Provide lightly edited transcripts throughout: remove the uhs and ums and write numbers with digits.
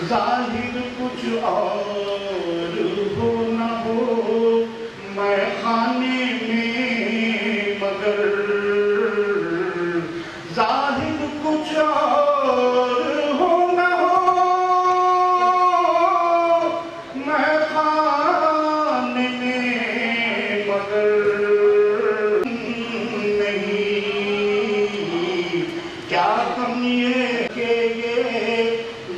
जाहिर कुछ और हो न हो मैं खाने में मगर जाहिर कुछ और हो न हो मैं खाने में मगर नहीं क्या कम ये के ये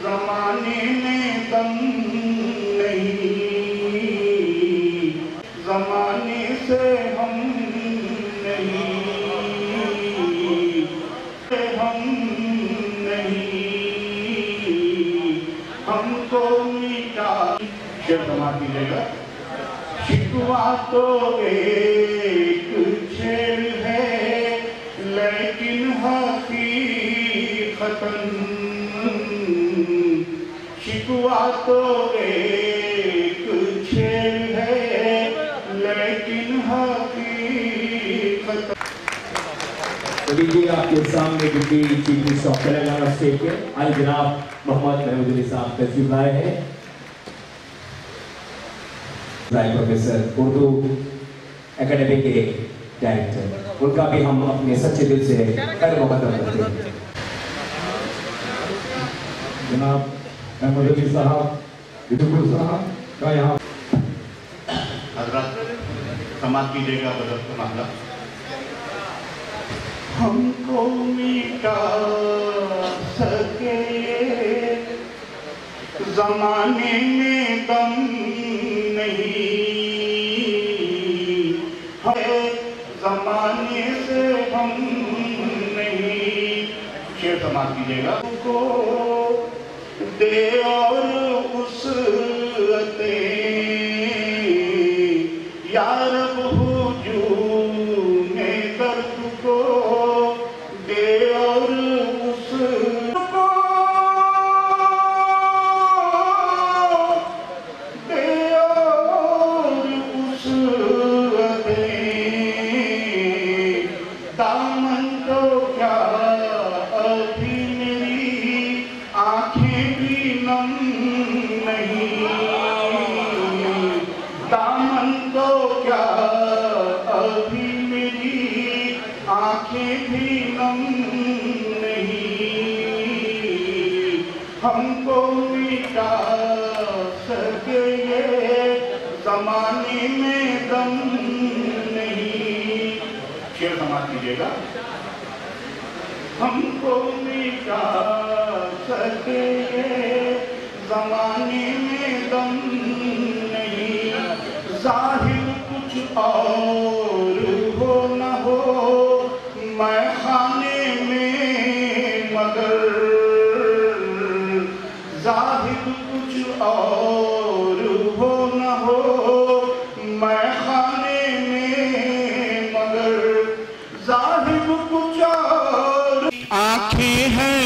ज़माने में दम नहीं ज़माने से हम नहीं हमको मिटा शेर समाप्त कीजिएगा। शिकवा तो एक शेर है लेकिन हकीकतन शिकवा तो एक शेर है लेकिन हकीकतन। लीजिए आपके सामने deputy chief minister of Telangana state के आई जनाब मोहम्मद महमूद अली साहब तशरीफ लाए हैं। प्रोफेसर उर्दू एकेडमी के डायरेक्टर, उनका भी हम अपने सच्चे दिल से खैर मुक़द्दम करते हैं। जनाब महमूद अली साहब साहब का यहाँ हजरत समाप्त कीजिएगा बजट का मामला। हमको मिटा सके ज़माने में दम नहीं है ज़माने से हम नहीं। शेर समाप्त कीजिएगा। को दे और उस यार हुजूमे दर्द को दे और उस को दे और उस दामन तो क्या अभी मेरी आंखें भी नम नहीं दामन तो क्या अभी मेरी आंखें भी नम नहीं हमको मिटा सके ये ज़माने में दम नहीं। शेर समाप्त कीजिएगा। हमको मिटा सके ये ज़माने में दम नहीं जाहिर कुछ और हो न हो मैं खाने में मगर जाहिर कुछ और हो न हो मैं खाने में मगर जाहिर कुछ और। आँखें हैं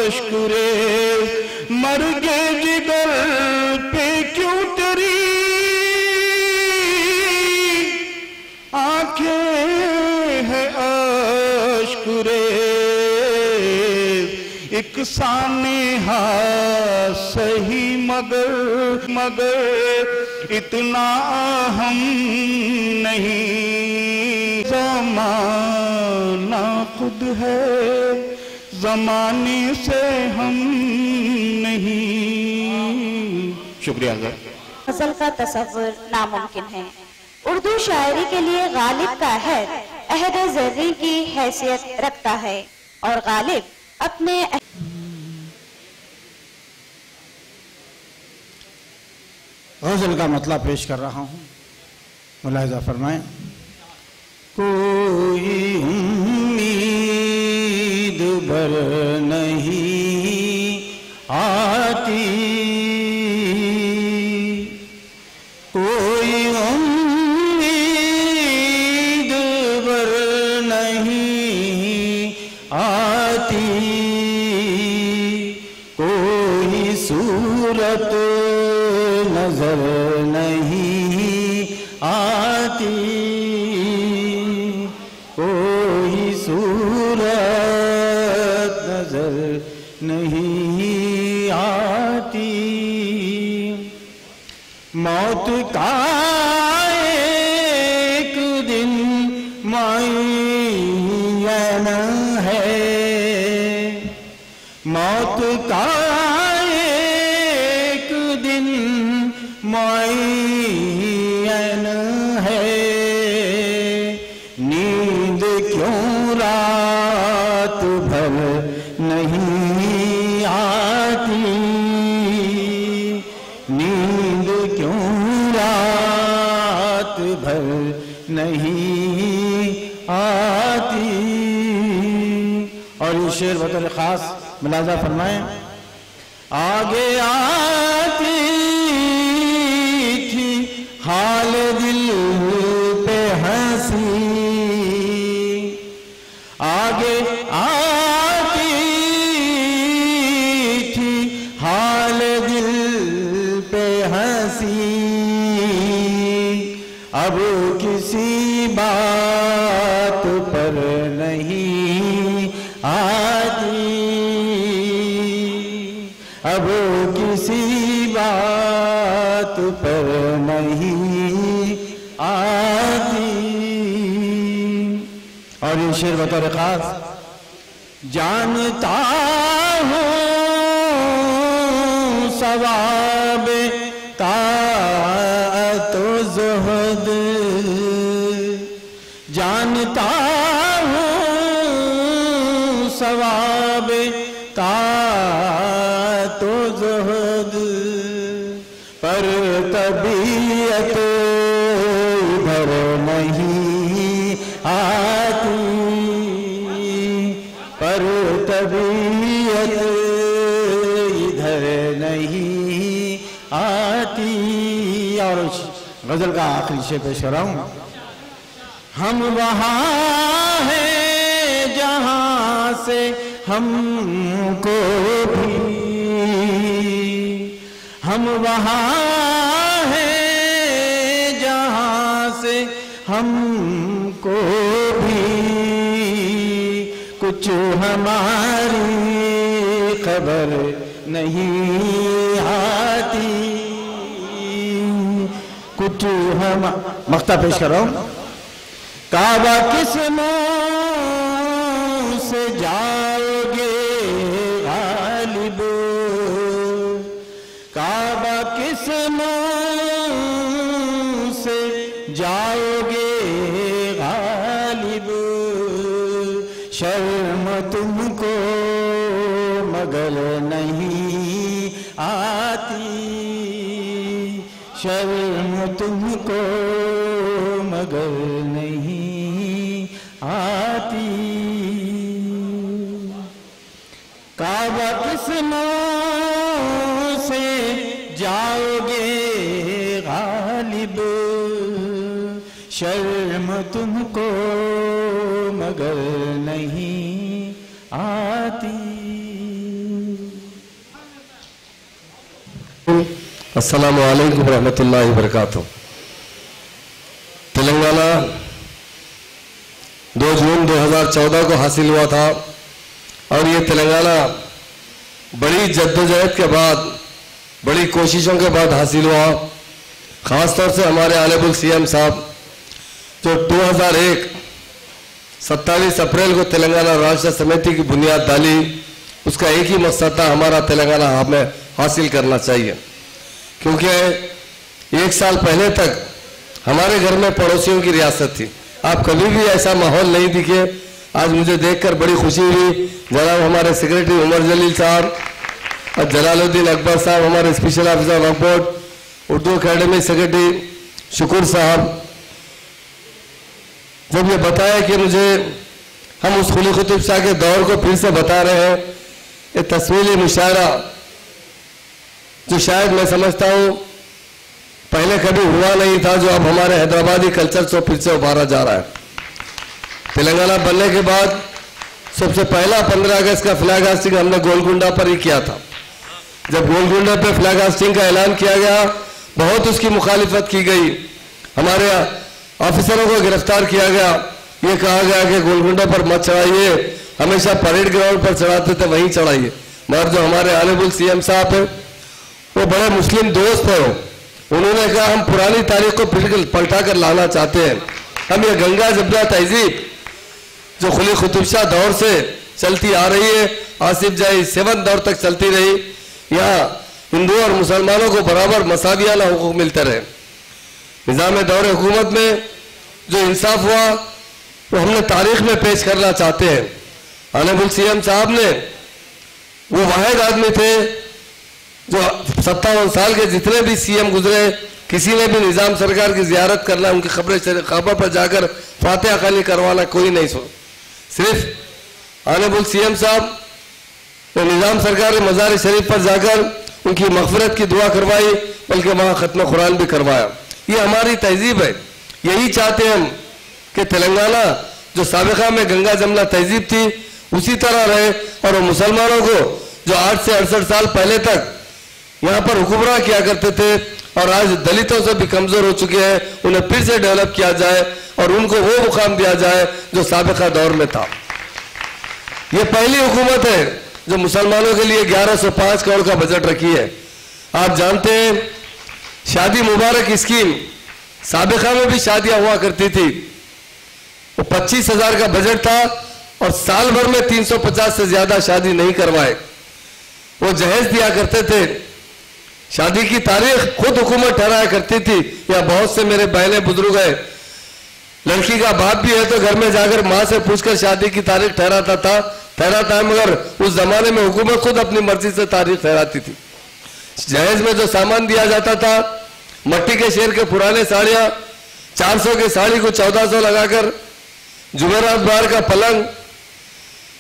अश्कुरे मर्गे जिगर पे क्यों तेरी आँखें हैं अश्कुरे एक सानेहा सही मगर मगर इतना हम नहीं ज़माना खुद है ज़माने से हम नहीं। शुक्रिया सर। गज़ल का तसव्वुर नामुमकिन है। उर्दू शायरी के लिए गालिब का अहद ज़र्री की हैसियत रखता है और गालिब अपने गज़ल का मतलब पेश कर रहा हूँ, मुलाहिज़ा फरमाएं। कोई उम्मीद बर नहीं आती कोई उम्मीद बर नहीं आती कोई सूरत नजर नहीं आती कोई सूरत नजर नहीं आती, मौत का एक दिन मुअय्यन है, मौत का एक दिन मुअय्यन है। नींद क्यों रात भर नहीं आती, नींद क्यों रात भर नहीं आती। और ये शेर बतौर खास मुलाजा फरमाएं। आगे आती थी हाल दिल पे हंसी, आगे आती थी हाल दिल पे हंसी, अब किसी बात पर नहीं आती, अब किसी बात पर नहीं आती। और ये शेर बतौर खास। जानता हूँ सवाब ताअत ज़ुहद, जानता हूँ सवाब ताअत ज़ुहद, पर तबीयत इधर नहीं आती, पर तबीयत इधर नहीं आती। और गजल का आखिरी शेर पेश कर रहा हूं। हम वहाँ हैं जहाँ से हमको भी, हम वहाँ हैं जहाँ से हमको भी, कुछ हमारी खबर नहीं आती, कुछ हम मख्ता पेश कर रहा हूं। काबा किस मुंह से जाओगे गालिब, काबा किस मुंह से जाओगे गालिब, शर्म तुमको मगर नहीं आती, शर्म तुमको मगर नहीं आती। काबा किस मुंह से जाओगे गालिब, शर्म तुमको मगर नहीं आती। अस्सलामु अलैकुम रहमतुल्लाहि वबरकातुहू। तेलंगाना 2 जून 2014 को हासिल हुआ था और ये तेलंगाना बड़ी जद्दोजहद के बाद, बड़ी कोशिशों के बाद हासिल हुआ। ख़ास तौर से हमारे आलिबुल सीएम साहब जो 2001 27 अप्रैल को तेलंगाना राष्ट्र समिति की बुनियाद डाली, उसका एक ही मकसद था, हमारा तेलंगाना हमें हासिल करना चाहिए। क्योंकि 1 साल पहले तक हमारे घर में पड़ोसियों की रियासत थी। आप कभी भी ऐसा माहौल नहीं दिखे। आज मुझे देखकर बड़ी खुशी हुई। जनाब हमारे सेक्रेटरी उमर जलील साहब और जलालुद्दीन अकबर साहब, हमारे स्पेशल ऑफिसर वक्फ बोर्ड, उर्दू अकेडमी सेक्रेटरी शुक्र साहब, जब ये बताया कि मुझे हम उस कुली कुतुब शाह के दौर को फिर से बता रहे हैं, ये तस्वीरी मुशायरा जो शायद मैं समझता हूँ पहले कभी हुआ नहीं था, जो अब हमारे हैदराबादी कल्चर से फिर से उभारा जा रहा है। तेलंगाना बनने के बाद सबसे पहला 15 अगस्त का फ्लैग हास्टिंग हमने गोलकुंडा पर ही किया था। जब गोलकुंडा पर फ्लैग हास्टिंग का ऐलान किया गया, बहुत उसकी मुखालिफत की गई, हमारे ऑफिसरों को गिरफ्तार किया गया। ये कहा गया कि गोलकुंडा पर मत चढ़ाइए, हमेशा परेड ग्राउंड पर चढ़ाते थे वहीं चढ़ाइए। मगर जो हमारे ऑनरेबल सीएम साहब है वो बड़े मुस्लिम दोस्त हैं, उन्होंने कहा हम पुरानी तारीख को पलटा कर लाना चाहते हैं। हम ये गंगा जमुना तहजीब जो खुली कुतुबशाह दौर से चलती आ रही है, आसिफ जाही 7 दौर तक चलती रही, यहाँ हिंदू और मुसलमानों को बराबर मसावियाना हुकूक मिलते रहे। निज़ाम दौर हुकूमत में जो इंसाफ हुआ वो हमने तारीख में पेश करना चाहते हैं। ऑनरेबल सीएम साहब ने वो वाहिद आदमी थे जो 57 साल के जितने भी सीएम गुजरे, किसी ने भी निज़ाम सरकार की जियारत करना, उनकी खबर पर जाकर फातिहा खानी करवाना कोई नहीं सुन। सिर्फ ऑनरेबल सीएम साहब ने निज़ाम सरकार के मज़ार शरीफ पर जाकर उनकी मग़फ़िरत की दुआ करवाई, बल्कि वहाँ ख़त्म कुरान भी करवाया। ये हमारी तहजीब है। यही चाहते हम कि तेलंगाना जो साबिक़ा में गंगा जमुना तहजीब थी उसी तरह रहे, और मुसलमानों को जो 8 से 68 साल पहले तक यहाँ पर हुक्मरान किया करते थे और आज दलितों से भी कमज़ोर हो चुके हैं, उन्हें फिर से डेवलप किया जाए और उनको वो मुकाम दिया जाए जो साबिक़ा दौर में था। ये पहली हुकूमत है जो मुसलमानों के लिए 1105 करोड़ का बजट रखी है। आप जानते हैं शादी मुबारक स्कीम साबिक़ा में भी शादियां हुआ करती थी, वो 25,000 का बजट था और साल भर में 350 से ज्यादा शादी नहीं करवाए। वो जहेज दिया करते थे, शादी की तारीख खुद हुकूमत ठहराया करती थी। या बहुत से मेरे बहने बुजुर्ग है, लड़की का बाप भी है तो घर में जाकर माँ से पूछकर शादी की तारीख ठहराता है, मगर उस जमाने में हुकूमत खुद अपनी मर्जी से तारीख ठहराती थी। जहेज में जो सामान दिया जाता था, मट्टी के शेर के पुराने साड़ियां, 400 के साड़ी को 1400 लगाकर, जुमेरात बार का पलंग,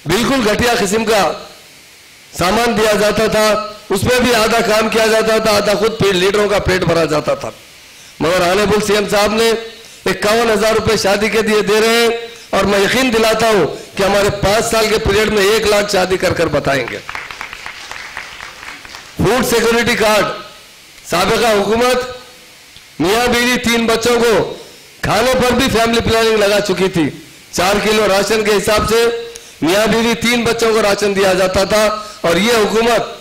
बिल्कुल घटिया किस्म का सामान दिया जाता था। उसमें भी आधा काम किया जाता था, आधा खुद लीडरों का पेट भरा जाता था। मगर ऑनरेबल सीएम साहब ने 51,000 रुपए शादी के दिए दे रहे हैं, और मैं यकीन दिलाता हूं कि हमारे 5 साल के पीरियड में 1 लाख शादी कर बताएंगे। फूड सिक्योरिटी कार्ड, साबिक़ा हुकूमत मियाँ बीवी 3 बच्चों को खाने पर भी फैमिली प्लानिंग लगा चुकी थी। 4 किलो राशन के हिसाब से मियाँ बीवी 3 बच्चों को राशन दिया जाता था। और ये हुकूमत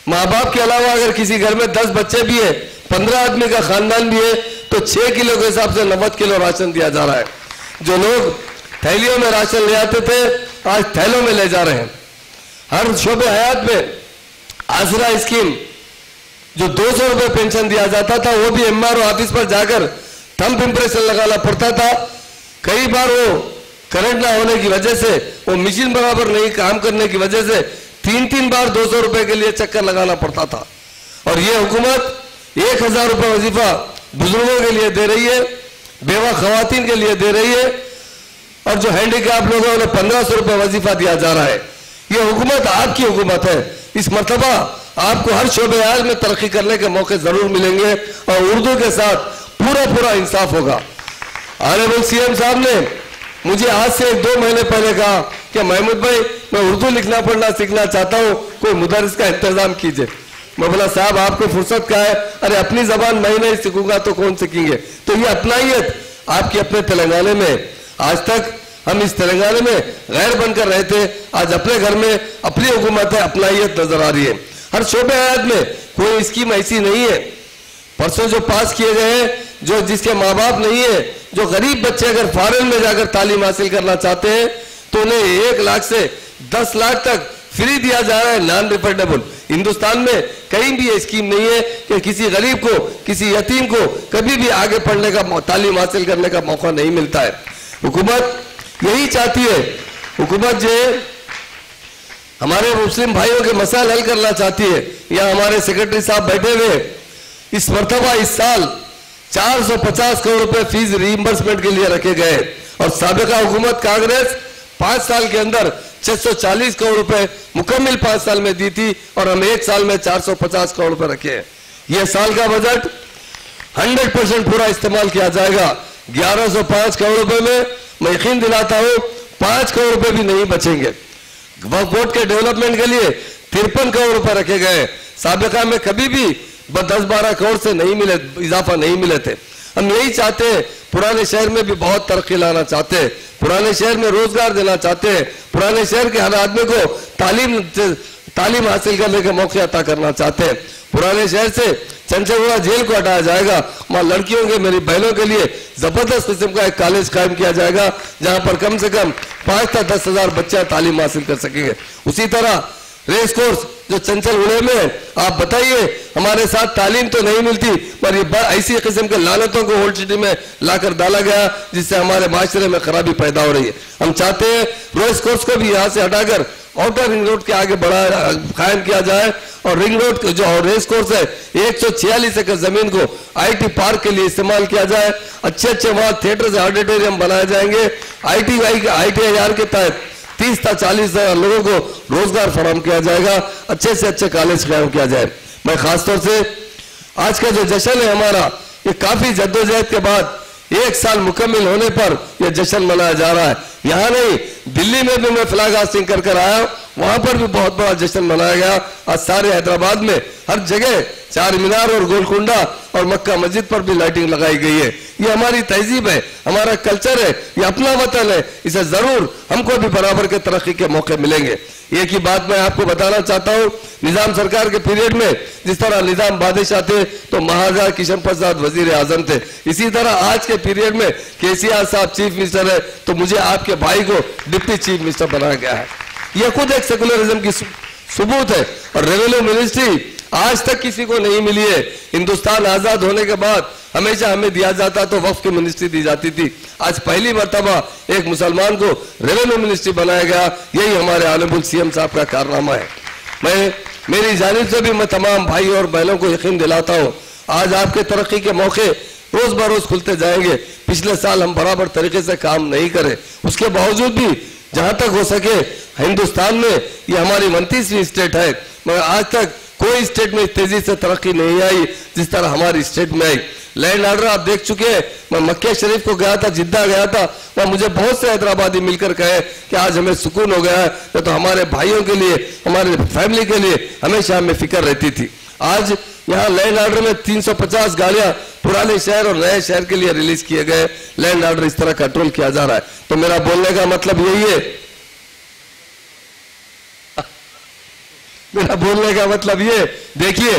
माँ बाप के अलावा अगर किसी घर में 10 बच्चे भी है, 15 आदमी का खानदान भी है, तो 6 किलो के हिसाब से 90 किलो राशन दिया जा रहा है। जो लोग थैलियों में राशन ले आते थे आज थैलों में ले जा रहे हैं। हर शोबे हयात में आसरा स्कीम जो 200 रुपए पेंशन दिया जाता था, वो भी एमआरओ ऑफिस पर जाकर थंब इंप्रेशन लगाना पड़ता था। कई बार वो करंट ना होने की वजह से, वो मशीन बराबर नहीं काम करने की वजह से 3 बार 200 रुपए के लिए चक्कर लगाना पड़ता था। और ये हुकूमत 1000 रुपए वजीफा बुजुर्गों के लिए दे रही है, बेवा खवातीन के लिए दे रही है, और जो हैंडीकैप लोग हैं उन्हें 1500 रुपए वजीफा दिया जा रहा है। ये हुकूमत आपकी हुकूमत है। इस मरतबा आपको हर शोबे आल में तरक्की करने के मौके जरूर मिलेंगे और उर्दू के साथ पूरा इंसाफ होगा। ऑनरेबल सीएम साहब ने मुझे आज से 1-2 महीने पहले कहा कि महमूद भाई मैं उर्दू लिखना पढ़ना सीखना चाहता हूँ, कोई मुदर्रिस का इंतजाम कीजिए। मैं बोला साहब आपको फुर्सत का है? अरे अपनी जबान मैं नहीं सीखूंगा तो कौन सीखेंगे। तो ये अपनाइयत आपके अपने तेलंगाना में, आज तक हम इस तेलंगाना में गैर बनकर रहे थे, आज अपने घर में अपनी हुकूमत है, अपनाइयत नजर आ रही है। हर शोबे हयात में कोई स्कीम ऐसी नहीं है। परसों जो पास किए गए हैं, जो जिसके माँ बाप नहीं है, जो गरीब बच्चे अगर फॉरेन में जाकर तालीम हासिल करना चाहते हैं तो उन्हें 1 लाख से 10 लाख तक फ्री दिया जा रहा है, नॉन रिफंडेबल। हिंदुस्तान में कहीं भी ये स्कीम नहीं है कि किसी गरीब को, किसी यतीम को कभी भी आगे पढ़ने का, तालीम हासिल करने का मौका नहीं मिलता है। हुकूमत यही चाहती है, हुकूमत जो है हमारे मुस्लिम भाइयों के मसाइल हल करना चाहती है। यहाँ हमारे सेक्रेटरी साहब बैठे हुए, इस मरतबा इस साल 450 करोड़ रुपए फीस रीइंबर्समेंट के लिए रखे गए, और साबिका हुकूमत कांग्रेस 5 साल के अंदर 640 करोड़ रुपए मुकम्मल 5 साल में दी थी, और हम 1 साल में 450 करोड़ रुपए रखे हैं। यह साल का बजट 100% पूरा इस्तेमाल किया जाएगा। 1105 करोड़ रुपए में मैं यकीन दिलाता हूं 5 करोड़ रुपए भी नहीं बचेंगे। वक्फ बोर्ड के डेवलपमेंट के लिए 53 करोड़ रुपए रखे गए। साबिका में कभी भी 10-12 करोड़ से नहीं मिले, इजाफा नहीं मिले थे। हम यही चाहते हैं, पुराने शहर में भी बहुत तरक्की लाना चाहते हैं, पुराने शहर में रोजगार देना चाहते हैं, पुराने शहर के हर आदमी को तालीम हासिल करने के मौके अता करना चाहते हैं। पुराने शहर से चंचलगुड़ा जेल को हटाया जाएगा, वहाँ लड़कियों के, मेरी बहनों के लिए जबरदस्त किस्म का एक कॉलेज कायम किया जाएगा जहाँ पर कम से कम 5 से 10 हजार बच्चे तालीम हासिल कर सकेंगे। उसी तरह रेस कोर्स जो चंचलगुड़े में है, आप बताइए हमारे साथ तालीम तो नहीं मिलती, पर ये ऐसी किस्म के लानतों को ओल्ड सिटी में लाकर डाला गया जिससे हमारे माशरे में खराबी पैदा हो रही है। हम चाहते हैं रेस कोर्स को भी यहाँ से हटाकर आउटर रिंग रोड के आगे कायम किया जाए और रिंग रोड जो रेस कोर्स है 146 एकड़ जमीन को IT पार्क के लिए इस्तेमाल किया जाए। अच्छे वहां थिएटर्स, ऑडिटोरियम बनाए जाएंगे। ITIR के तहत 30 से 40 हजार लोगों को रोजगार फराहम किया जाएगा। अच्छे से अच्छे कॉलेज कायम किया जाए। मैं खासतौर से आज का जो जश्न है हमारा, ये काफी जद्दोजहद के बाद 1 साल मुकम्मल होने पर यह जश्न मनाया जा रहा है। यहाँ नहीं, दिल्ली में भी मैं फ्लैग होस्टिंग कर आया, वहां पर भी बहुत बड़ा जश्न मनाया गया। आज सारे हैदराबाद में हर जगह चार मीनार और गोलकुंडा और मक्का मस्जिद पर भी लाइटिंग लगाई गई है। ये हमारी तहजीब है, हमारा कल्चर है, ये अपना वतन है, इसे जरूर हमको भी बराबर के तरक्की के मौके मिलेंगे। एक ही बात मैं आपको बताना चाहता हूँ, निजाम सरकार के पीरियड में जिस तरह निजाम बादशाह थे तो महाराजा किशन प्रसाद वजीर आजम थे, इसी तरह आज के पीरियड में KCR साहब चीफ मिनिस्टर है तो मुझे आपके भाई को डिप्टी चीफ मिनिस्टर बनाया गया है। यह खुद एक सेकुलरिज्म की सबूत है। और रेवेन्यू मिनिस्ट्री आज तक किसी को नहीं मिली है। हिंदुस्तान आजाद होने के बाद हमेशा हमें दिया जाता तो वक्फ की मिनिस्ट्री दी जाती थी। आज पहली मर्तबा एक मुसलमान को रेवेन्यू मिनिस्ट्री बनाया गया। यही हमारे आलमुल CM साहब का कारनामा है। मेरी जानिब से भी मैं तमाम भाई और बहनों को यकीन दिलाता हूँ, आज आपके तरक्की के मौके रोज बरोज खुलते जाएंगे। पिछले साल हम बराबर तरीके से काम नहीं करे, उसके बावजूद भी जहां तक हो सके हिंदुस्तान में ये हमारी 29वीं स्टेट है, मगर आज तक कोई स्टेट में तेजी से तरक्की नहीं आई जिस तरह हमारी स्टेट में आई। लैंड ऑर्डर आप देख चुके हैं। मैं मक्के शरीफ को गया था, जिद्दा गया था, वहाँ मुझे बहुत से हैदराबादी मिलकर कहे कि आज हमें सुकून हो गया है, तो हमारे भाइयों के लिए, हमारे फैमिली के लिए हमेशा हमें फिक्र रहती थी। आज यहाँ लैंड ऑर्डर में 350 गाड़ियां पुराने शहर और नए शहर के लिए रिलीज किए गए। लैंड ऑर्डर इस तरह कंट्रोल किया जा रहा है। तो मेरा बोलने का मतलब यही है, मेरा बोलने का मतलब ये, देखिए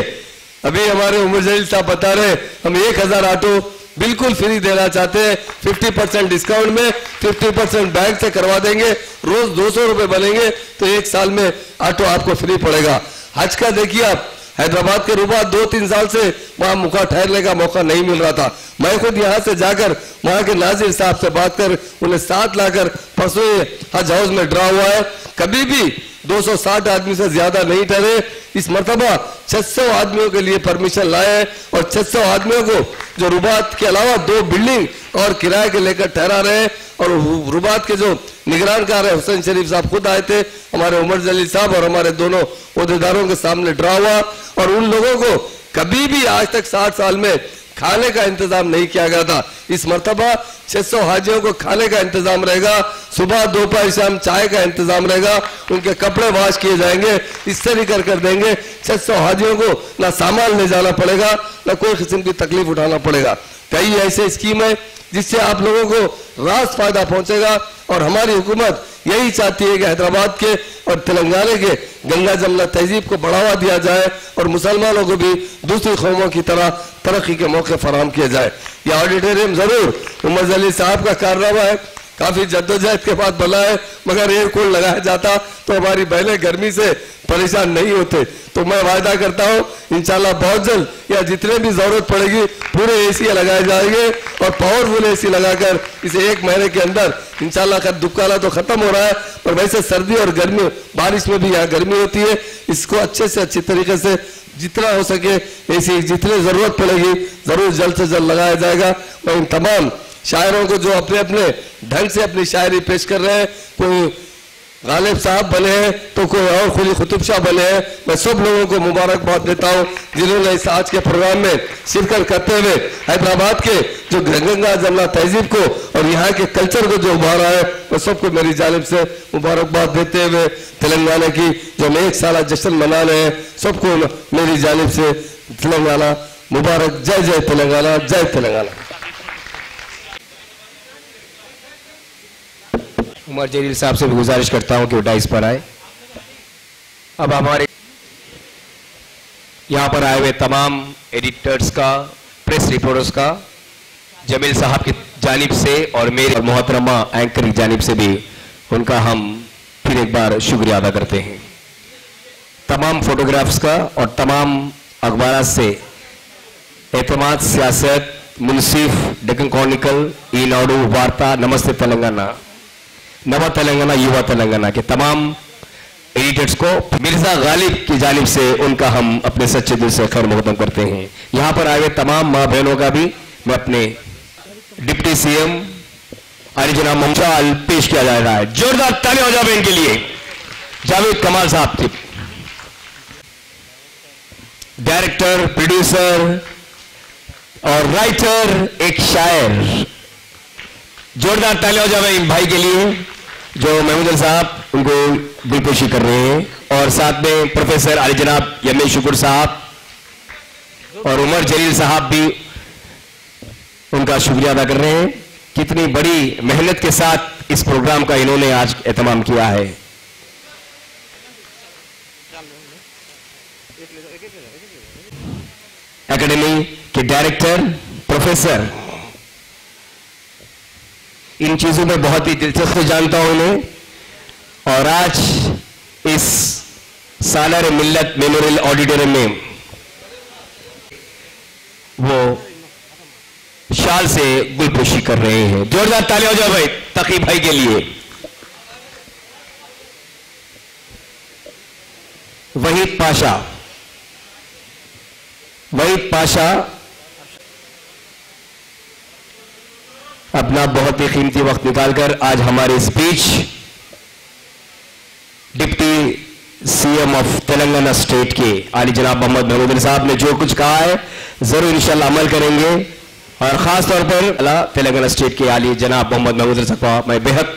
अभी हमारे उमर जलील साहब बता रहे हम 1000 ऑटो बिल्कुल फ्री देना चाहते हैं, 50% डिस्काउंट में, 50% बैंक से करवा देंगे। रोज 200 रुपए बनेंगे तो 1 साल में ऑटो आपको फ्री पड़ेगा। हज का देखिए आप, हैदराबाद के रुबा 2-3 साल से वहां मुखा ठहरने का मौका नहीं मिल रहा था। मैं खुद यहां से जाकर वहां के नाजिर साहब से बात कर उन्हें साथ लाकर परसों हज हाउस में ड्रा हुआ है। कभी भी 260 आदमी से ज्यादा नहीं ठहरे। इस मरतबा 600 आदमियों के लिए परमिशन लाए और 600 आदमियों को जो रुबात के अलावा 2 बिल्डिंग और किराए के लेकर ठहरा रहे। और रुबात के जो निगरानकार है हुसैन शरीफ साहब खुद आए थे, हमारे उमर जलील साहब और हमारे दोनों ओहदेदारों के सामने ड्रा हुआ। और उन लोगों को कभी भी आज तक 60 साल में खाने का इंतजाम नहीं किया गया था। इस मरतबा 600 हाजियों को खाने का इंतजाम रहेगा, सुबह दोपहर शाम चाय का इंतजाम रहेगा, उनके कपड़े वॉश किए जाएंगे, इस्त्री कर देंगे। 600 हाजियों को ना सामान ले जाना पड़ेगा, ना कोई किस्म की तकलीफ उठाना पड़ेगा। कई ऐसे स्कीम है जिससे आप लोगों को रास्त फायदा पहुंचेगा। और हमारी हुकूमत यही चाहती है कि हैदराबाद के और तेलंगाना के गंगा जमुना तहजीब को बढ़ावा दिया जाए और मुसलमानों को भी दूसरी कौमों की तरह तरक्की के मौके फराहम किए जाए। यह ऑडिटोरियम जरूर उमर जलील साहब का कारनामा है, काफी जद्दोजहद के बाद बना है, मगर एयर कूल लगाया जाता तो हमारी बहनें गर्मी से परेशान नहीं होते। तो मैं वायदा करता हूँ इंशाल्लाह बहुत जल्द या जितने भी जरूरत पड़ेगी पूरे AC लगाए जाएंगे और पावरफुल AC लगाकर इसे 1 महीने के अंदर इंशाल्लाह। दुबकाला तो खत्म हो रहा है, पर वैसे सर्दी और गर्मी, बारिश में भी यहाँ गर्मी होती है, इसको अच्छे से अच्छी तरीके से जितना हो सके AC जितनी जरूरत पड़ेगी जरूर जल्द से जल्द लगाया जाएगा। मैं इन तमाम शायरों को जो अपने अपने ढंग से अपनी शायरी पेश कर रहे हैं, कोई गालिब साहब बने हैं तो कोई और खुली कुतुब शाह बने हैं, मैं सब लोगों को मुबारकबाद देता हूं जिन्होंने इस आज के प्रोग्राम में शिरकत करते हुए हैदराबाद के जो गंगा जमुना तहजीब को और यहाँ के कल्चर को जो उभारा है, मैं सबको मेरी जानिब से मुबारकबाद देते हुए तेलंगाना की जो हम 1 साल जश्न मना रहे हैं, सबको मेरी जानिब से तेलंगाना मुबारक। जय जय तेलंगाना, जय तेलंगाना। उमर जलील साहब से भी गुजारिश करता हूं कि वो डाइस पर आए। अब हमारे यहाँ पर आए हुए तमाम एडिटर्स का, प्रेस रिपोर्टर्स का, जमील साहब की जानिब से और मेरे और मोहतरमा एंकर की जानिब से भी उनका हम फिर एक बार शुक्रिया अदा करते हैं। तमाम फोटोग्राफ्स का और तमाम अखबार से एतमाद, सियासत, मुनसिफ, डेक्कन क्रॉनिकल, ईनाडू, वार्ता, नमस्ते तेलंगाना, नवा तेलंगाना, युवा तेलंगाना के तमाम एडिटर्स को मिर्जा गालिब की जानिब से उनका हम अपने सच्चे दिल से खैर मुकदम करते हैं। यहाँ पर आए हुए तमाम माँ बहनों का भी मैं अपने डिप्टी सीएम अली जनाब ममताल पेश किया जा रहा है। जोरदार तालियां हो जाए इनके लिए। जावेद कमाल साहब थे डायरेक्टर, प्रोड्यूसर और राइटर, एक शायर। जोरदार तालियां हो जाए इन भाई के लिए जो महमूद साहब उनको दिलपोशी कर रहे हैं। और साथ में प्रोफेसर अली जनाब यमी शुक्र साहब और उमर जलील साहब भी उनका शुक्रिया अदा कर रहे हैं। कितनी बड़ी मेहनत के साथ इस प्रोग्राम का इन्होंने आज एहतमाम किया है। एकेडमी के डायरेक्टर, प्रोफेसर, इन चीजों में बहुत ही दिलचस्पी जानता हूं उन्हें। और आज इस सालार मिल्लत मेमोरियल ऑडिटोरियम में वो शाल से गुलपोशी कर रहे हैं। जोरदार तालियां हो जाओ भाई तकी भाई के लिए। वहीद पाशा, वहीद पाशा अपना बहुत ही कीमती वक्त निकालकर आज हमारे speech deputy CM of Telangana state के आली जनाब मोहम्मद महमूद अली साहब ने जो कुछ कहा है जरूर इंशाल्लाह अमल करेंगे। और खास तौर पर तेलंगाना स्टेट के आली जनाब मोहम्मद महमूद अली साहब का मैं बेहद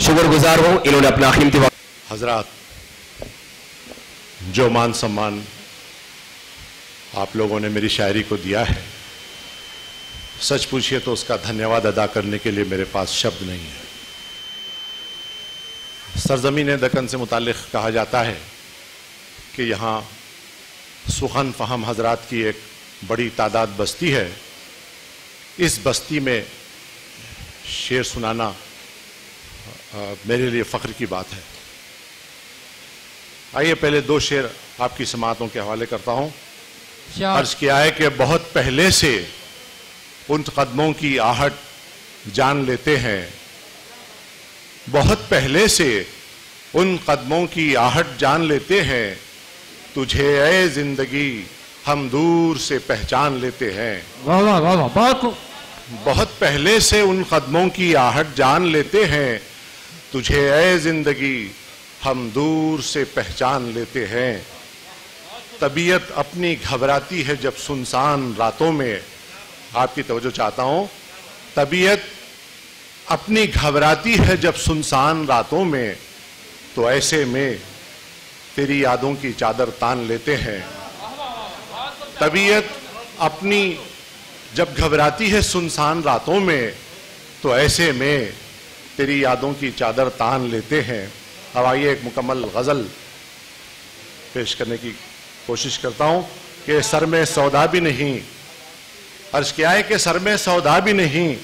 शुक्रगुजार हूं। इन्होंने अपना कीमती वक्त। हजरात, जो मान सम्मान आप लोगों ने मेरी शायरी को दिया है, सच पूछिए तो उसका धन्यवाद अदा करने के लिए मेरे पास शब्द नहीं है। सरजमीन दक्कन से मुताल्लिक़ कहा जाता है कि यहाँ सुखन फहम हजरात की एक बड़ी तादाद बस्ती है। इस बस्ती में शेर सुनाना मेरे लिए फ़ख्र की बात है। आइए पहले दो शेर आपकी समातों के हवाले करता हूँ। अर्ज किया है कि बहुत पहले से उन कदमों की आहट जान लेते हैं, बहुत पहले से उन कदमों की आहट जान लेते हैं, तुझे ऐ जिंदगी हम दूर से पहचान लेते हैं। वाह वाह वाह वाह। बहुत पहले से उन कदमों की आहट जान लेते हैं, तुझे ऐ जिंदगी हम दूर से पहचान लेते हैं। तबीयत अपनी घबराती है जब सुनसान रातों में, आपकी तवज्जो चाहता हूं, तबीयत अपनी घबराती है जब सुनसान रातों में, तो ऐसे में तेरी यादों की चादर तान लेते हैं। तबीयत अपनी जब घबराती है सुनसान रातों में, तो ऐसे में तेरी यादों की चादर तान लेते हैं। अब आइए एक मुकम्मल गज़ल पेश करने की कोशिश करता हूं कि सर में सौदा भी नहीं, अर्ज क्या है कि सर में सौदा भी नहीं,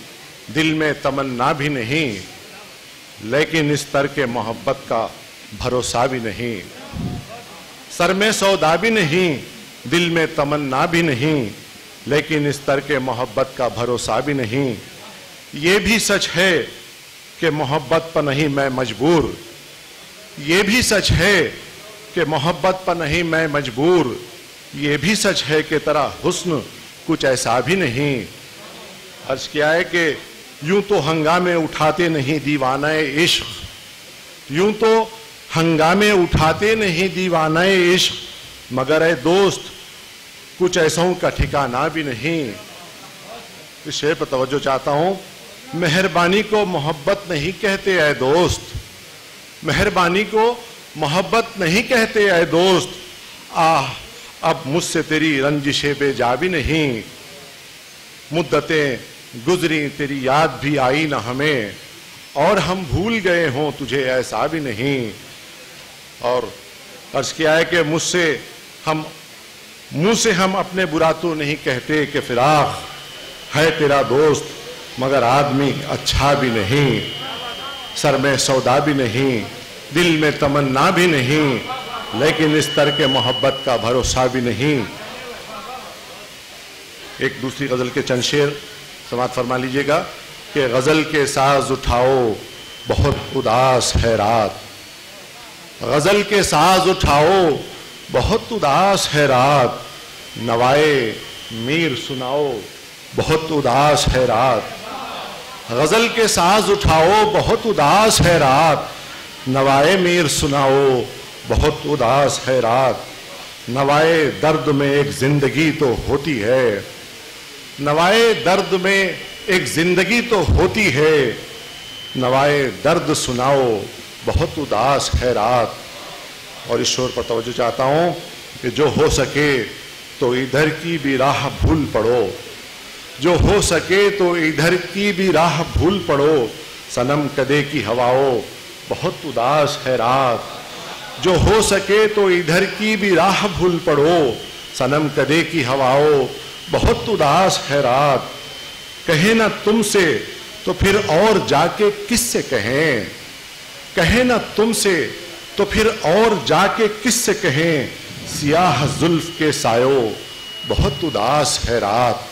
दिल में तमन्ना भी नहीं, लेकिन इस तर के मोहब्बत का भरोसा भी नहीं। सर में सौदा भी नहीं, दिल में तमन्ना भी नहीं, लेकिन इस तर के मोहब्बत का भरोसा भी नहीं। ये भी सच है कि मोहब्बत पर नहीं मैं मजबूर, ये भी सच है कि मोहब्बत पर नहीं मैं मजबूर, ये भी सच है कि तेरा हुस्न कुछ ऐसा भी नहीं। अर्ज किया है कि यूं तो हंगामे उठाते नहीं दीवानाए इश्क, यूं तो हंगामे उठाते नहीं दीवानाए इश्क, मगर ए दोस्त कुछ ऐसों का ठिकाना भी नहीं। इस शेर पर तवज्जो चाहता हूं। मेहरबानी को मोहब्बत नहीं कहते ऐ दोस्त, मेहरबानी को मोहब्बत नहीं कहते ऐ दोस्त, आह अब मुझसे तेरी रंजिशे बेजा भी नहीं। मुद्दतें गुजरी तेरी याद भी आई ना हमें, और हम भूल गए हों तुझे ऐसा भी नहीं। और अर्ज किया है कि मुझसे हम मुंह से हम अपने बुरा तो नहीं कहते कि फिराक है तेरा दोस्त, मगर आदमी अच्छा भी नहीं, सर में सौदा भी नहीं, दिल में तमन्ना भी नहीं, लेकिन इस तरह के मोहब्बत का भरोसा भी नहीं। एक दूसरी गजल के चंद शेर समाप्त फरमा लीजिएगा कि गजल के साज उठाओ बहुत उदास है रात, गजल के साज उठाओ बहुत उदास है रात, नवाए मीर सुनाओ बहुत उदास है रात। गजल के साज उठाओ बहुत उदास है रात, नवाए मीर सुनाओ बहुत उदास है रात। नवाए दर्द में एक जिंदगी तो होती है, नवाए दर्द में एक जिंदगी तो होती है, नवाए दर्द सुनाओ बहुत उदास है रात। और इस शोर पर तवज्जो चाहता हूं कि जो हो सके तो इधर की भी राह भूल पड़ो, जो हो सके तो इधर की भी राह भूल पड़ो, सनम कदे की हवाओं बहुत उदास है रात। जो हो सके तो इधर की भी राह भूल पड़ो, सनम कदे की हवाओं बहुत उदास है रात। कहे ना तुमसे तो फिर और जाके किससे कहें, कहे ना तुमसे तो फिर और जाके किससे कहें, सियाह जुल्फ के सायों बहुत उदास है रात।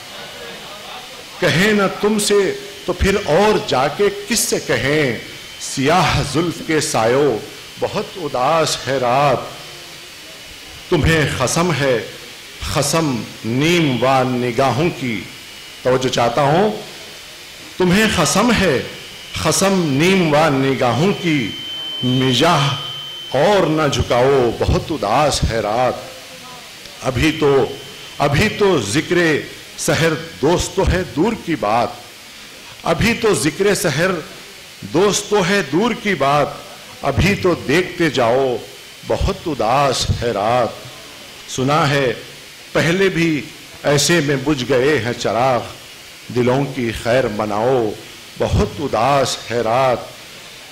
कहे ना तुमसे तो फिर और जाके किससे कहें, सियाह जुल्फ के सायों बहुत उदास है रात। तुम्हें कसम है कसम नीम व निगाहों की, तवज्जो चाहता हूं, तुम्हें कसम है कसम नीम व निगाहों की, मिजाह और न झुकाओ बहुत उदास है रात। अभी तो जिक्रे सहर दोस्त तो है दूर की बात, अभी तो जिक्रे सहर दोस्त तो है दूर की बात, अभी तो देखते जाओ बहुत उदास है रात। सुना है पहले भी ऐसे में बुझ गए हैं चिराग, दिलों की खैर मनाओ बहुत उदास है रात।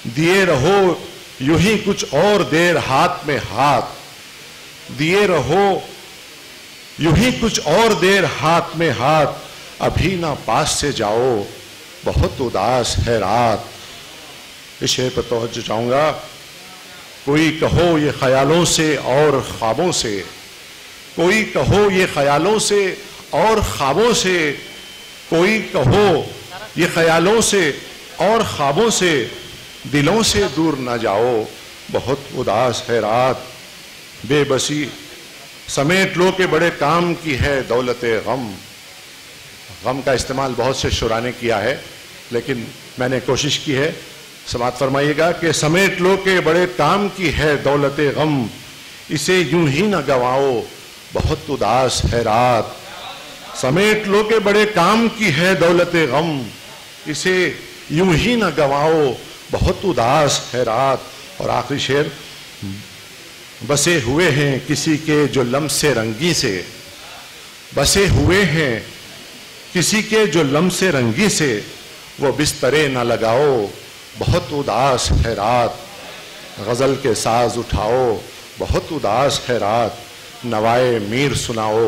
दिए रहो यूं ही कुछ और देर हाथ में हाथ, दिए रहो यूं ही कुछ और देर हाथ में हाथ, अभी ना पास से जाओ बहुत उदास है रात। इस शेर पर तवज्जो चाहूंगा। कोई कहो ये ख्यालों से और ख्वाबों से, कोई कहो ये ख्यालों से और ख्वाबों से, कोई कहो ये ख्यालों से और ख्वाबों से, दिलों से दूर न जाओ बहुत उदास है रात। बेबसी समेट लो के बड़े काम की है दौलते गम, गम का इस्तेमाल बहुत से शुरा ने किया है, लेकिन मैंने कोशिश की है, समाप्त फरमाइएगा कि समेट लो के बड़े काम की है दौलते गम, इसे यूं ही न गवाओ बहुत उदास है रात। समेट लो के बड़े काम की है दौलते गम, इसे यूं ही न गवाओ बहुत उदास है रात। और आखिरी शेर, बसे हुए हैं किसी के जो लम्से रंगी से, बसे हुए हैं किसी के जो लम्से रंगी से, वो बिस्तरे न लगाओ बहुत उदास है रात। गजल के साज उठाओ बहुत उदास है रात, नवाए मीर सुनाओ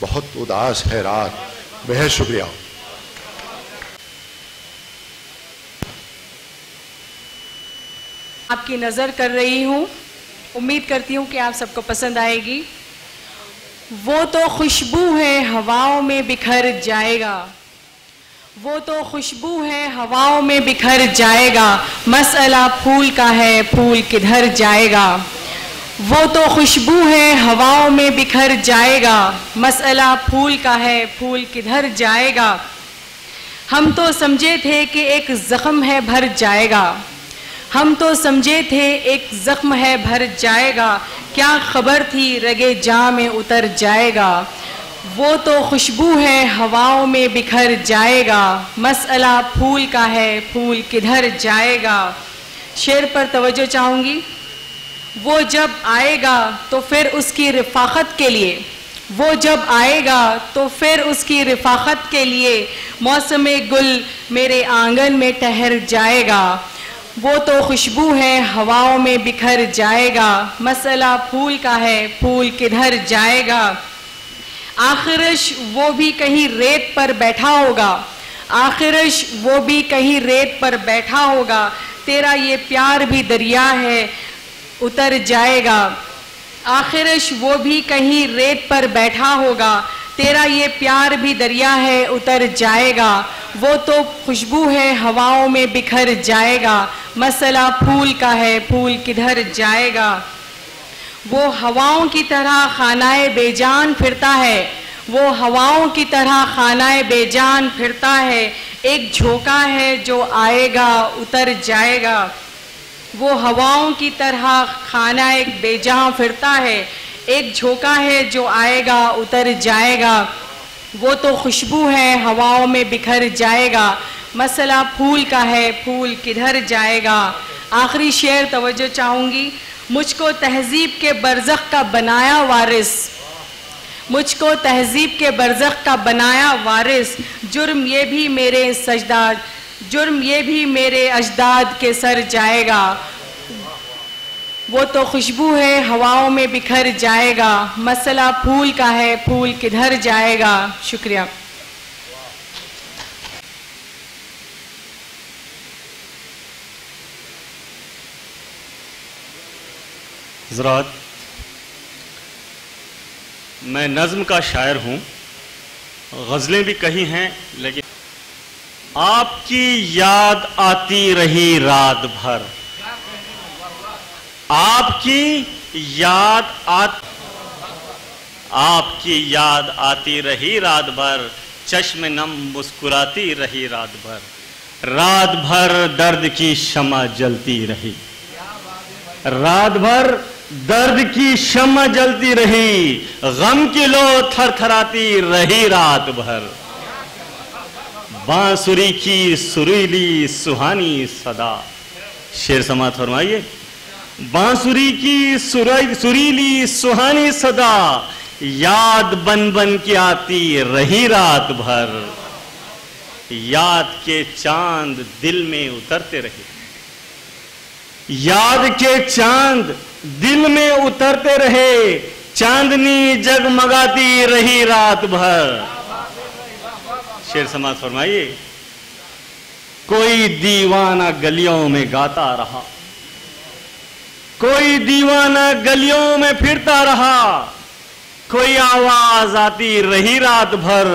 बहुत उदास है रात। बेहद शुक्रिया। आपकी नज़र कर रही हूँ, उम्मीद करती हूँ कि आप सबको पसंद आएगी। वो तो खुशबू है हवाओं में बिखर जाएगा, वो तो खुशबू है हवाओं में बिखर जाएगा, मसला फूल का है फूल किधर जाएगा। वो तो खुशबू है हवाओं में बिखर जाएगा, मसला फूल का है फूल किधर जाएगा। हम तो समझे थे कि एक जख्म है भर जाएगा, हम तो समझे थे एक जख्म है भर जाएगा, क्या खबर थी रगे जां में उतर जाएगा। वो तो खुशबू है हवाओं में बिखर जाएगा, मसला फूल का है फूल किधर जाएगा। शेर पर तवज्जो चाहूँगी। वो जब आएगा तो फिर उसकी रिफाकत के लिए, वो जब आएगा तो फिर उसकी रिफाकत के लिए, मौसमे गुल मेरे आंगन में ठहर जाएगा। वो तो खुशबू है हवाओं में बिखर जाएगा, मसला फूल का है फूल किधर जाएगा। आखिरश वो भी कहीं रेत पर बैठा होगा, आखिरश वो भी कहीं रेत पर बैठा होगा, तेरा ये प्यार भी दरिया है उतर जाएगा। आखिरश वो भी कहीं रेत पर बैठा होगा, तेरा ये प्यार भी दरिया है उतर जाएगा। वो तो खुशबू है हवाओं में बिखर जाएगा, मसला फूल का है फूल किधर जाएगा। वो हवाओं की तरह खानाए बेजान फिरता है, वो हवाओं की तरह खानाए बेजान फिरता है, एक झोंका है जो आएगा उतर जाएगा। वो हवाओं की तरह खानाए बेजान फिरता है, एक झोंका है जो आएगा उतर जाएगा। वो तो खुशबू है हवाओं में बिखर जाएगा, मसला फूल का है फूल किधर जाएगा। आखिरी शेर तवज्जो चाहूँगी। मुझको तहजीब के बरज़ख का बनाया वारिस, मुझको तहजीब के बरज़ख का बनाया वारिस, जुर्म ये भी मेरे सजदाद, जुर्म ये भी मेरे अजदाद के सर जाएगा। वो तो खुशबू है हवाओं में बिखर जाएगा, मसला फूल का है फूल किधर जाएगा। शुक्रिया। हज़रात, मैं नज़्म का शायर हूँ, गज़लें भी कही हैं, लेकिन आपकी याद आती रही रात भर, आपकी याद आती रही रात भर, चश्मे नम मुस्कुराती रही रात भर, रात भर दर्द की शमा जलती रही, रात भर दर्द की शमा जलती रही, गम की लो थरथराती रही रात भर, बांसुरी की सुरीली सुहानी सदा। शेर समात फरमाइए। बांसुरी की सुरीली सुहानी सदा, याद बन बन के आती रही रात भर, याद के चांद दिल में उतरते रहे, याद के चांद दिल में उतरते रहे, चांदनी जगमगाती रही रात भर। शेर समाज फरमाइए। कोई दीवाना गलियों में गाता रहा, कोई दीवाना गलियों में फिरता रहा, कोई आवाज आती रही रात भर,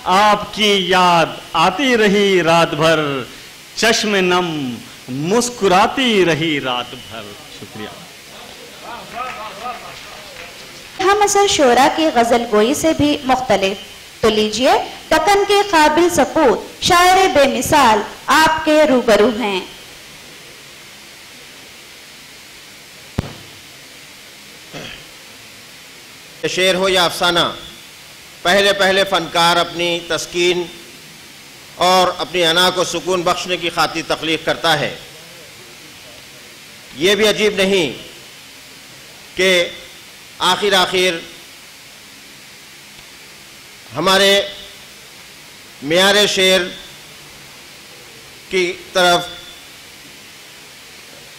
आपकी याद आती रही रात भर, चश्मे नम मुस्कुराती रही रात भर। शुक्रिया। हम असर शोरा की गजल गोई से भी मुख्तलिफ, तो लीजिए दक्कन के काबिल सपूत शायर बेमिसाल आपके रूबरू हैं। शेर हो या अफसाना, पहले पहले फनकार अपनी तस्कीन और अपनी अना को सुकून बख्शने की खातिर तख्लीक करता है। ये भी अजीब नहीं कि आखिर हमारे मियारे शेर की तरफ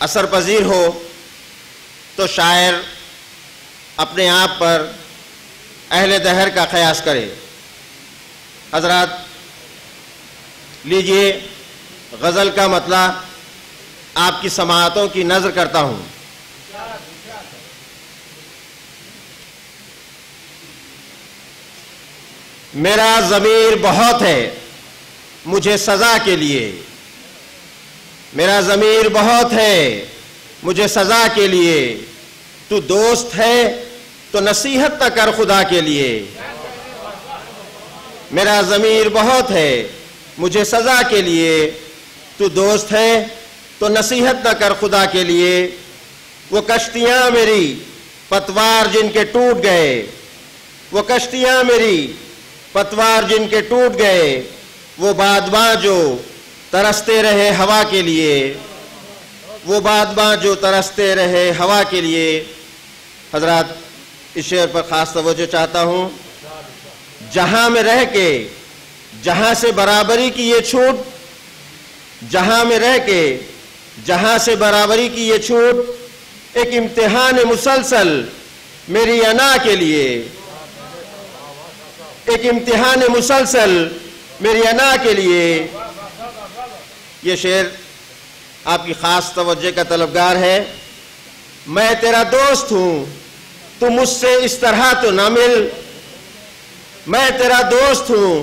असर पजीर हो तो शायर अपने आप पर अहले दहर का क़यास करे। हज़रात, लीजिए गज़ल का मतला आपकी समाअतों की नज़र करता हूँ। मेरा ज़मीर बहुत है मुझे सज़ा के लिए, मेरा ज़मीर बहुत है मुझे सज़ा के लिए, तू दोस्त है तो नसीहत न कर खुदा के लिए। मेरा ज़मीर बहुत है मुझे सज़ा के लिए, तू दोस्त है तो नसीहत न कर खुदा के लिए। वो कश्तियाँ मेरी पतवार जिनके टूट गए, वो कश्तियाँ मेरी पतवार जिनके टूट गए, वो बादबां जो तरसते रहे हवा के लिए, वो बादबां जो तरसते रहे हवा के लिए। हज़रात, इस शेर पर ख़ास तवज्जो चाहता हूँ। जहाँ में रह के जहाँ से बराबरी की ये छूट, जहाँ में रह के जहाँ से बराबरी की ये छूट, एक इम्तिहान मुसलसल मेरी अना के लिए, एक इम्तिहान मुसलसल मेरी अना के लिए। ये शेर आपकी खास तवज्जो का तलबगार है। मैं तेरा दोस्त हूं, तू मुझसे इस तरह तो ना मिल। मैं तेरा दोस्त हूं,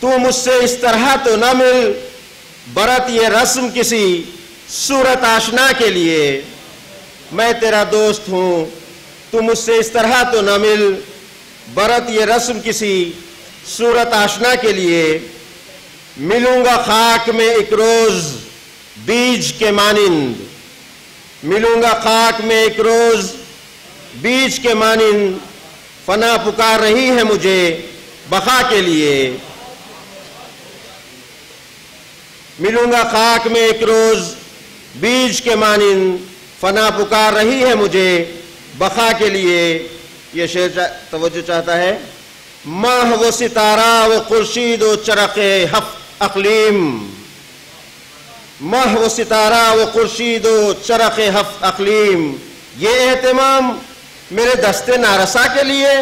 तू मुझसे इस तरह तो ना मिल। बरत ये रस्म किसी सूरत आशना के लिए। मैं तेरा दोस्त हूं, तू मुझसे इस तरह तो ना मिल। बरत ये रस्म किसी सूरत आशना के लिए। मिलूंगा खाक में एक रोज बीज के मानिंद। मिलूंगा खाक में एक रोज बीज के मानिंद। फना पुकार रही है मुझे बका के लिए। मिलूंगा खाक में एक रोज बीज के मानिंद। फना पुकार रही है मुझे बका के लिए। ये शेर तवज्जो चाहता है। माह वो सितारा वो खुर्शीद वो चरक़े अक़लीम। माह वो सितारा वो खुर्शीद वो चरक़े अक़लीम। ये एहतिमाम मेरे दस्ते नारसा के लिए।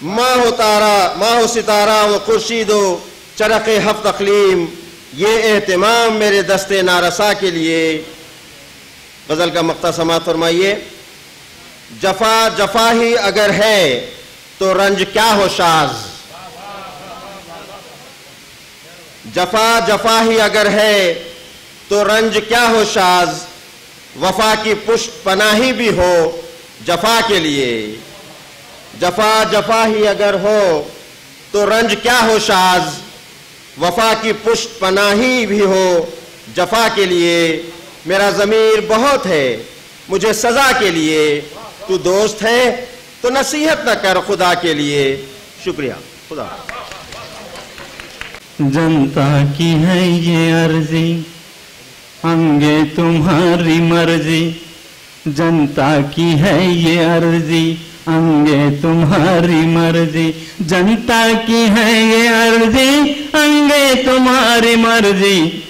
माह सितारा वो खुर्शीद वो चरक़े अक़लीम। ये एहतिमाम मेरे दस्ते नारसा के लिए। गजल का मक्ता समाअत फरमाइए। जफा जफा ही अगर है तो रंज क्या हो शाज। जफा जफा ही अगर है तो रंज क्या हो शाज। वफा की पुष्ट पनाही भी हो जफा के लिए। जफा जफा ही अगर हो तो रंज क्या हो शाज। वफा की पुष्ट पनाही भी हो जफा के लिए। मेरा ज़मीर बहुत है मुझे सजा के लिए। तू दोस्त है तो नसीहत न कर खुदा के लिए। शुक्रिया। खुदा। जनता की है ये अर्जी, अंगे तुम्हारी मर्जी। जनता की है ये अर्जी, अंगे तुम्हारी मर्जी। जनता की है ये अर्जी, अंगे तुम्हारी मर्जी।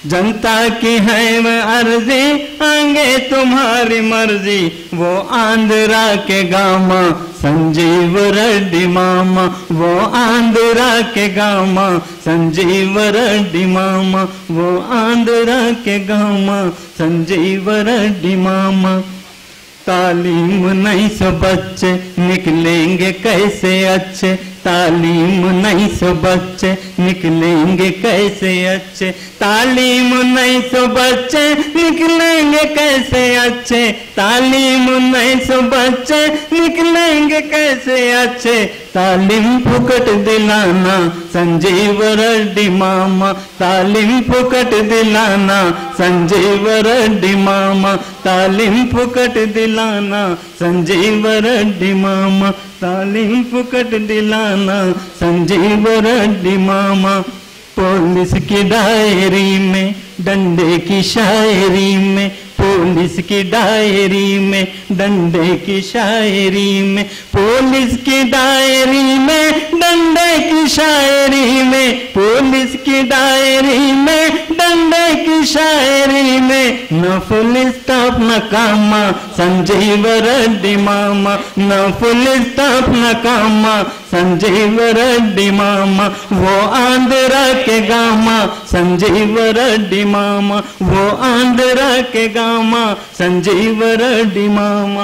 जनता की है वह अर्जी, आगे तुम्हारी मर्जी। वो आंध्रा के गामा संजीव रेड्डी मामा। वो आंध्रा के गामा संजीव रेड्डी मामा। वो आंध्रा के गामा संजीव रेड्डी मामा। तालीम नहीं सो बच्चे निकलेंगे कैसे अच्छे। तालीम नहीं सो बच्चे निकलेंगे कैसे अच्छे। तालीम नहीं सो बच्चे निकलेंगे कैसे अच्छे। तालीम नहीं सो बच्चे निकलेंगे कैसे अच्छे। तालीम फुकट दिलाना संजीव रेड्डी मामा। तालीम फुकट दिलाना संजीव रेड्डी मामा। तालीम फुकट दिलाना संजीव रेड्डी मामा। तालीम फुकट दिलाना संजीव रेड्डी मामा। पुलिस की डायरी में डंडे की शायरी में। पुलिस की डायरी में डंडे की शायरी में। पुलिस की डायरी में डंडे की शायरी में। पुलिस की डायरी में डंडे की शायरी में। न फुल स्टॉप न कामा संजीव रेड्डी मामा। न फुल स्टॉप न कामा संजीव रेड्डी मामा। वो आंध्रा के गामा संजीव रेड्डी मामा। वो आंध्रा के गामा संजीव रेड्डी मामा।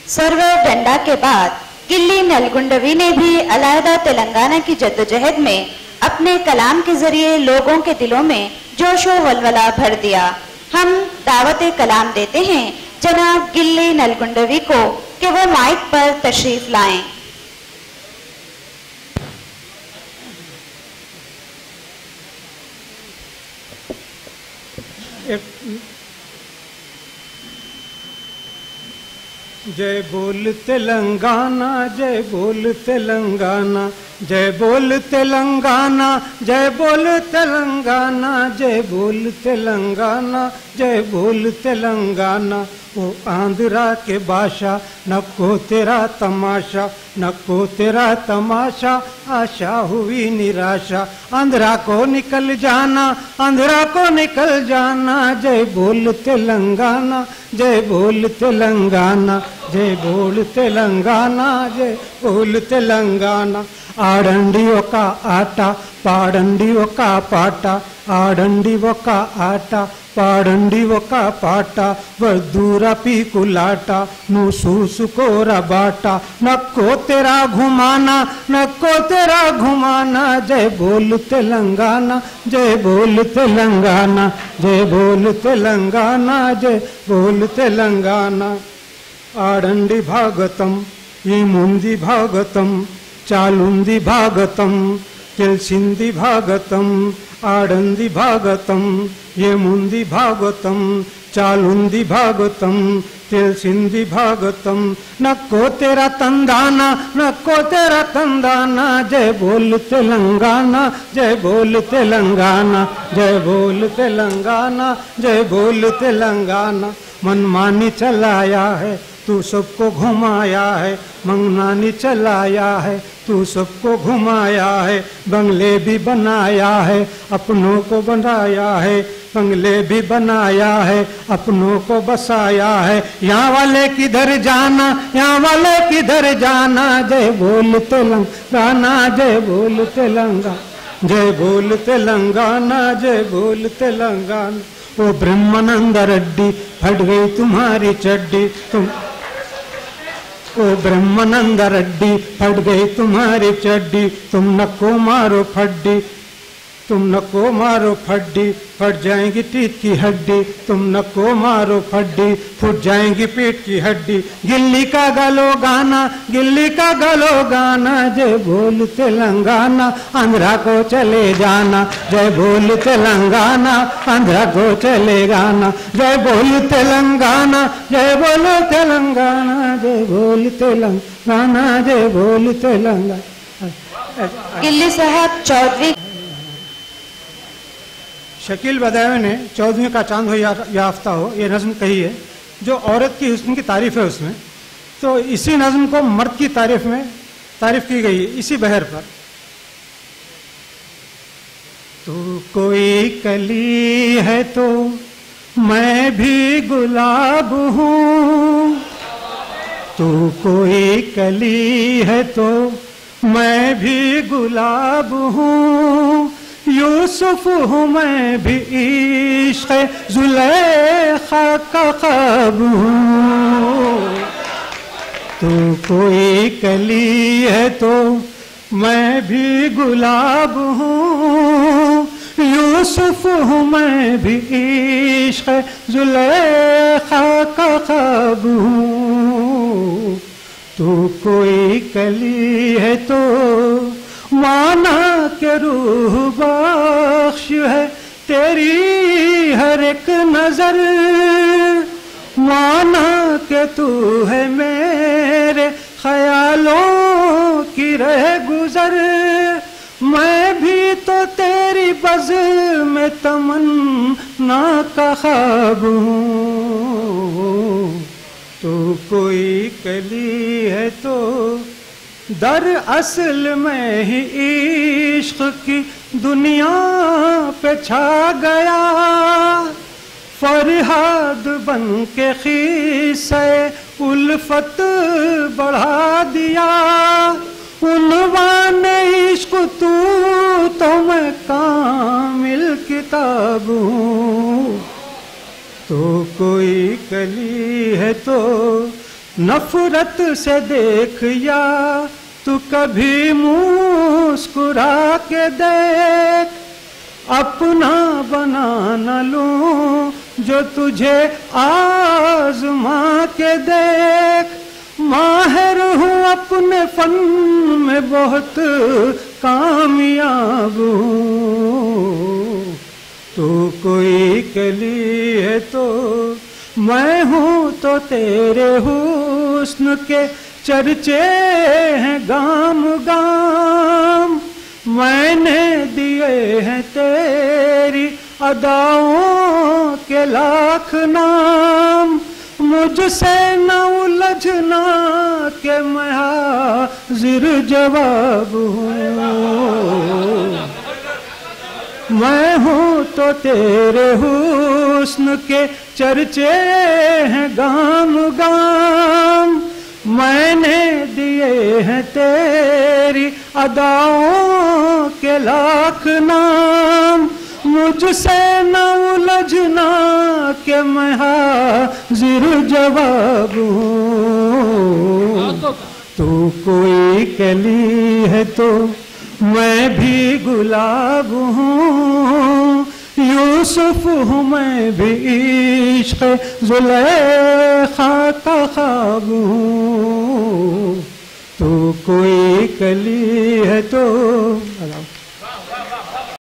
सर्वे डंडा के बाद गिल्ली नलगुंडवी ने भी अलहदा तेलंगाना की जद्दोजहद में अपने कलाम के जरिए लोगों के दिलों में जोश व वलवला भर दिया। हम दावत कलाम देते हैं जनाब गिल्ली नलगुंडवी को कि वो माइक पर तशरीफ लाएं। जय बोल तेलंगाना, जय बोल तेलंगाना। जय बोल तेलंगाना, जय बोल तेलंगाना, जय बोल तेलंगाना, जय बोल तेलंगाना। ओ आंध्रा के बादशाह नको तेरा तमाशा, नको तेरा तमाशा, आशा हुई निराशा। आंध्रा को निकल जाना, आंध्रा को निकल जाना, जय बोल तेलंगाना, जय बोल तेलंगाना, जय बोल तेलंगाना, जय बोल तेलंगाना। ఆడండి ఒక ఆట, పాడండి ఒక పాట, ఆడండి ఒక ఆట, పాడండి ఒక పాట, వద్దూర పీకులాట, నువ్వు చూసుకోరా బాట, నక్కో తెరా घुमाना, నక్కో తెరా घुमाना, జయ బోల్ తెలంగాణ, జయ బోల్ తెలంగాణ, జయ బోల్ తెలంగాణ, జయ బోల్ తెలంగాణ। ఆడండి భాగవతం, ఈ ముంది భాగవతం, చాలుంది భాగవతం, తెలిసింది భాగవతం, ఆడంది భాగవతం, ఏముంది భాగవతం, చాలుంది భాగవతం, తెలిసింది భాగవతం। నక్కో తెరా తందానా, నక్కో తెరా తందానా, జయ బోల్ తెలంగాణ, జయ బోల్ తెలంగాణ, జయ బోల్ తెలంగాణ, జయ బోల్ తెలంగాణ। मनमानी चलाया है तू सबको घुमाया है, मंगनानी चलाया है तू सबको घुमाया है। बंगले भी बनाया है अपनों को बनाया है, बंगले भी बनाया है अपनों को बसाया है। यहाँ वाले किधर जाना, यहाँ वाले किधर जाना, जय बोल तेलंगाना, जय बोल तेलंगाना, जय बोल तेलंगाना, जय बोल तेलंगाना। ओ ब्रह्मानंद रेड्डी फट गई तुम्हारी चड्डी, तुम ओ ब्रह्मानंद रेड्डी फट गई तुम्हारी चड्डी, तुम नको मारो फड्डी, तुम नको मारो फड्डी, फट जाएंगी पीठ की हड्डी, तुम नको मारो फड्डी, फूट जाएंगी पीठ की हड्डी। गिल्ली का गलो गाना, गिल्ली का गलो गाना, जय बोल तेलंगाना, आंध्रा को चले जाना, जय बोल तेलंगाना, आंध्रा को चले जाना, जय बोल तेलंगाना, जय बोल तेलंगाना, जय बोल तेलंगाना, जय बोल तेलंगाना। गिल्ली साहब चौधरी। शकील बदायूं ने 14वीं का चांद हो याफ्ता हो ये नज़्म कही है, जो औरत की हुस्न की तारीफ है उसमें। तो इसी नज़्म को मर्द की तारीफ में तारीफ की गई है इसी बहर पर। तू कोई कली है तो मैं भी गुलाब हूँ, तू कोई कली है तो मैं भी गुलाब हूँ, यूसुफ हूँ मैं भी इश्क़ ज़ुलेखा का ख्वाब हूँ। तू कोई कली है तो मैं भी गुलाब हूँ, यूसुफ हूँ मैं भी इश्क़ ज़ुलेखा का ख्वाब हूँ। तू कोई कली है तो माना के रूह बख्श है तेरी हर एक नजर, माना के तू है मेरे ख्यालों की रह गुजर, मैं भी तो तेरी बज़ में तमन्ना का ख्वाब हूँ। तू कोई कली है तो दर असल में ही इश्क की दुनिया पे छा गया, फरियाद बन के ख़िस्से उल्फत बढ़ा दिया, उन्वान इश्क तू तो मैं कामिल किताब हूँ। तो कोई कली है तो नफरत से देख या तू कभी मुस्कुरा के देख, अपना बना न लूं जो तुझे आजमा के देख, माहिर हूँ अपने फन में बहुत कामयाब हूँ। तू कोई कली है तो मैं हूँ तो तेरे हुस्न के चर्चे हैं गाम गाम, मैंने दिए हैं तेरी अदाओं के लाख नाम। मुझसे न उलझना के मैं हाजिर जवाब हूँ, मैं हूँ तो तेरे हुस्न के चर्चे हैं गाम गाम, मैंने दिए हैं तेरी अदाओं के लाख नाम। मुझसे न उलझना के मैं हाजिर जवाब हूँ। तू कोई कली है तो मैं भी गुलाब हूँ, यूसुफ हूँ मैं भी इश्क़ ज़ुलेखा का ख्वाब हूँ। तू कोई कली है तो